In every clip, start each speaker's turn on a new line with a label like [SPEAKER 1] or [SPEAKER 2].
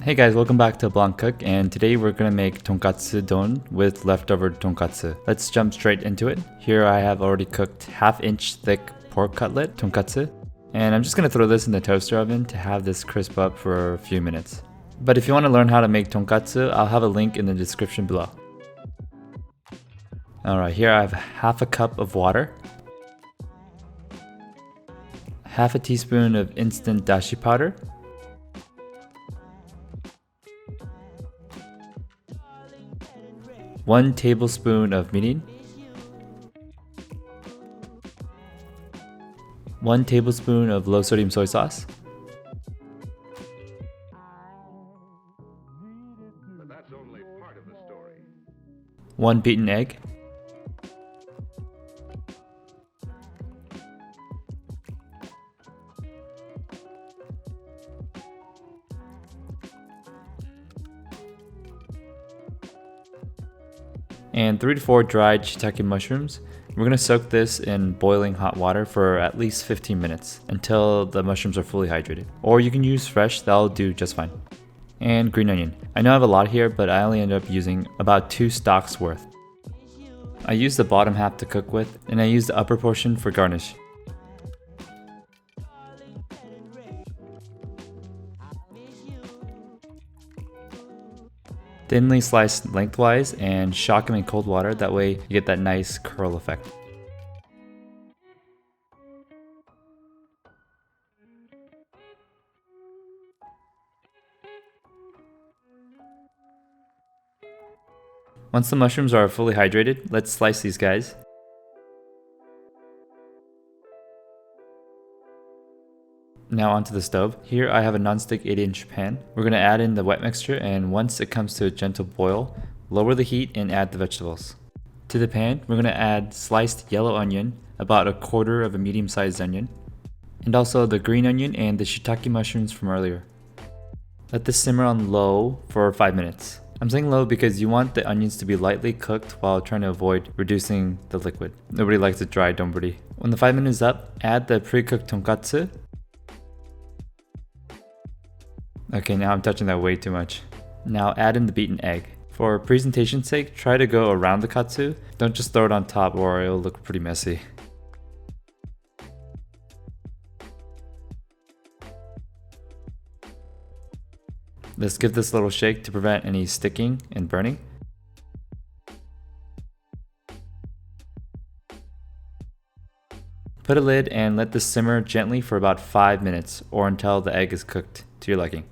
[SPEAKER 1] Hey guys, welcome back to Blanc Cook, and today we're gonna make tonkatsu don with leftover tonkatsu. Let's jump straight into it. Here I have already cooked half-inch thick pork cutlet tonkatsu, and I'm just gonna throw this in the toaster oven to have this crisp up for a few minutes. But if you want to learn how to make tonkatsu, I'll have a link in the description below. Alright, here I have half a cup of water, half a teaspoon of instant dashi powder, 1 tablespoon of mirin, 1 tablespoon of low sodium soy sauce,
[SPEAKER 2] But that's only part of the story.
[SPEAKER 1] 1 beaten egg, and 3 to 4 dried shiitake mushrooms. We're going to soak this in boiling hot water for at least 15 minutes until the mushrooms are fully hydrated. Or you can use fresh, that'll do just fine. And green onion. I know I have a lot here, but I only end up using about 2 stalks worth. I use the bottom half to cook with, and I use the upper portion for garnish. Thinly sliced lengthwise and shock them in cold water, that way you get that nice curl effect. Once the mushrooms are fully hydrated, let's slice these guys. Now onto the stove. Here I have a non-stick 8-inch pan. We're going to add in the wet mixture, and once it comes to a gentle boil, lower the heat and add the vegetables. To the pan, we're going to add sliced yellow onion, about 1/4 of a medium-sized onion, and also the green onion and the shiitake mushrooms from earlier. Let this simmer on low for 5 minutes. I'm saying low because you want the onions to be lightly cooked while trying to avoid reducing the liquid. Nobody likes a dry donburi. When the 5 minutes is up, add the pre-cooked tonkatsu. Okay, now I'm touching that way too much. Now add in the beaten egg. For presentation's sake, try to go around the katsu. Don't just throw it on top or it'll look pretty messy. Let's give this a little shake to prevent any sticking and burning. Put a lid and let this simmer gently for about 5 minutes or until the egg is cooked to your liking.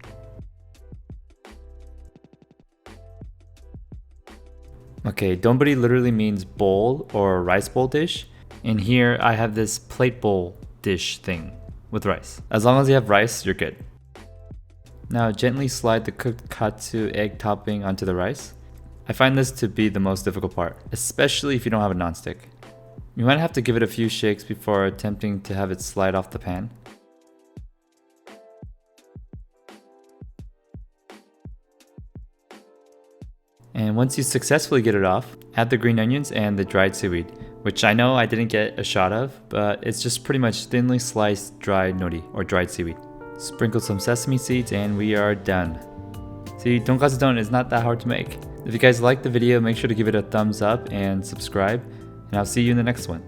[SPEAKER 1] Okay, donburi literally means bowl or rice bowl dish, and here I have this plate bowl dish thing with rice. As long as you have rice, you're good. Now gently slide the cooked katsu egg topping onto the rice. I find this to be the most difficult part, especially if you don't have a nonstick. You might have to give it a few shakes before attempting to have it slide off the pan. And once you successfully get it off, add the green onions and the dried seaweed, which I know I didn't get a shot of, but it's just pretty much thinly sliced dried nori or dried seaweed. Sprinkle some sesame seeds and we are done. See, tonkatsu don is not that hard to make. If you guys liked the video, make sure to give it a thumbs up and subscribe, and I'll see you in the next one.